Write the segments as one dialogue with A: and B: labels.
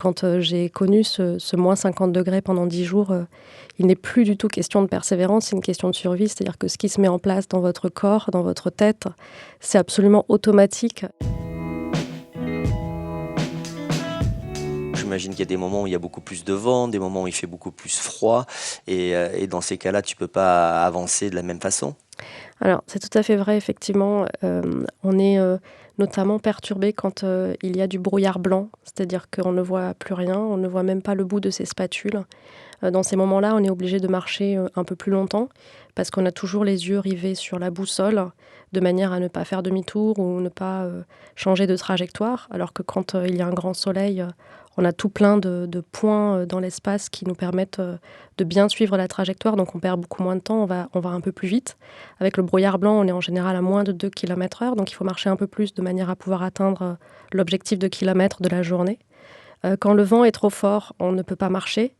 A: Quand j'ai connu ce moins 50 degrés pendant 10 jours, il n'est plus du tout question de persévérance, c'est une question de survie. C'est-à-dire que ce qui se met en place dans votre corps, dans votre tête, c'est absolument automatique.
B: J'imagine qu'il y a des moments où il y a beaucoup plus de vent, des moments où il fait beaucoup plus froid et dans ces cas-là, tu peux pas avancer de la même façon?
A: Alors, c'est tout à fait vrai, effectivement. On est notamment perturbé quand il y a du brouillard blanc, c'est-à-dire qu'on ne voit plus rien, on ne voit même pas le bout de ses spatules. Dans ces moments-là, on est obligé de marcher un peu plus longtemps parce qu'on a toujours les yeux rivés sur la boussole, de manière à ne pas faire demi-tour ou ne pas changer de trajectoire. Alors que quand il y a un grand soleil, on a tout plein de points dans l'espace qui nous permettent de bien suivre la trajectoire. Donc on perd beaucoup moins de temps, on va un peu plus vite. Avec le brouillard blanc, on est en général à moins de 2 km/h, donc il faut marcher un peu plus de manière à pouvoir atteindre l'objectif de kilomètres de la journée. Quand le vent est trop fort, on ne peut pas marcher.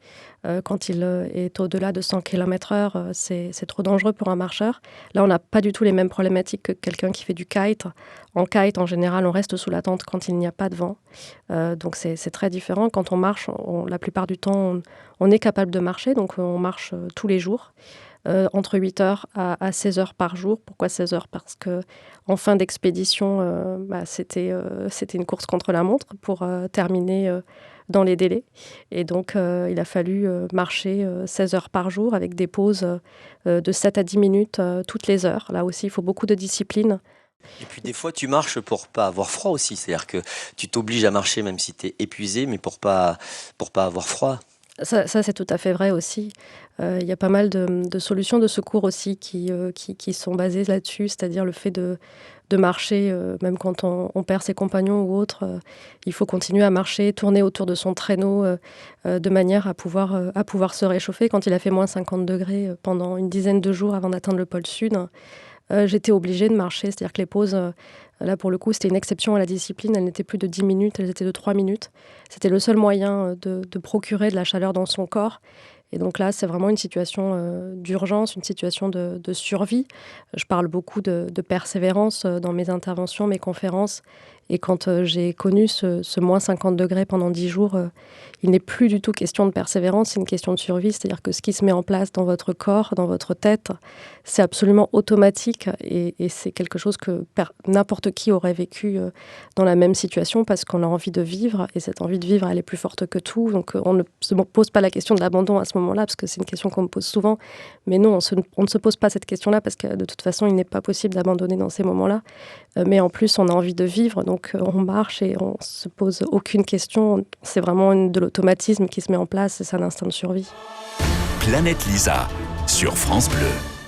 A: Quand il est au-delà de 100 km/h, c'est trop dangereux pour un marcheur. Là, on n'a pas du tout les mêmes problématiques que quelqu'un qui fait du kite. En kite, en général, on reste sous la tente quand il n'y a pas de vent. Donc c'est très différent. Quand on marche, la plupart du temps, on est capable de marcher, donc on marche tous les jours. Entre 8 heures à 16 heures par jour. Pourquoi 16 heures? Parce qu'en fin d'expédition, c'était une course contre la montre pour terminer dans les délais. Et donc, il a fallu marcher 16 heures par jour avec des pauses de 7 à 10 minutes toutes les heures. Là aussi, il faut beaucoup de discipline.
B: Et puis des fois, tu marches pour pas avoir froid aussi. C'est-à-dire que tu t'obliges à marcher même si tu es épuisé, mais pour pas avoir froid.
A: Ça, c'est tout à fait vrai aussi. Il y a pas mal de solutions de secours aussi qui sont basées là-dessus, c'est-à-dire le fait de marcher, même quand on perd ses compagnons ou autre, il faut continuer à marcher, tourner autour de son traîneau, de manière à pouvoir se réchauffer. Quand il a fait -50 degrés pendant une dizaine de jours avant d'atteindre le pôle sud, j'étais obligée de marcher. C'est-à-dire que les pauses, là, pour le coup, c'était une exception à la discipline. Elles n'étaient plus de 10 minutes, elles étaient de 3 minutes. C'était le seul moyen, de procurer de la chaleur dans son corps. Et donc là, c'est vraiment une situation, d'urgence, une situation de survie. Je parle beaucoup de persévérance, dans mes interventions, mes conférences. Et quand, j'ai connu ce moins 50 degrés pendant 10 jours, il n'est plus du tout question de persévérance, c'est une question de survie. C'est-à-dire que ce qui se met en place dans votre corps, dans votre tête, c'est absolument automatique et c'est quelque chose que n'importe qui aurait vécu, dans la même situation parce qu'on a envie de vivre et cette envie de vivre, elle est plus forte que tout. Donc, on ne se pose pas la question de l'abandon à ce moment-là parce que c'est une question qu'on me pose souvent. Mais non, on ne se pose pas cette question-là parce que de toute façon, il n'est pas possible d'abandonner dans ces moments-là. Mais en plus, on a envie de vivre, donc on marche et on se pose aucune question. C'est vraiment de l'automatisme qui se met en place et c'est un instinct de survie.
C: Planète Lisa sur France Bleu.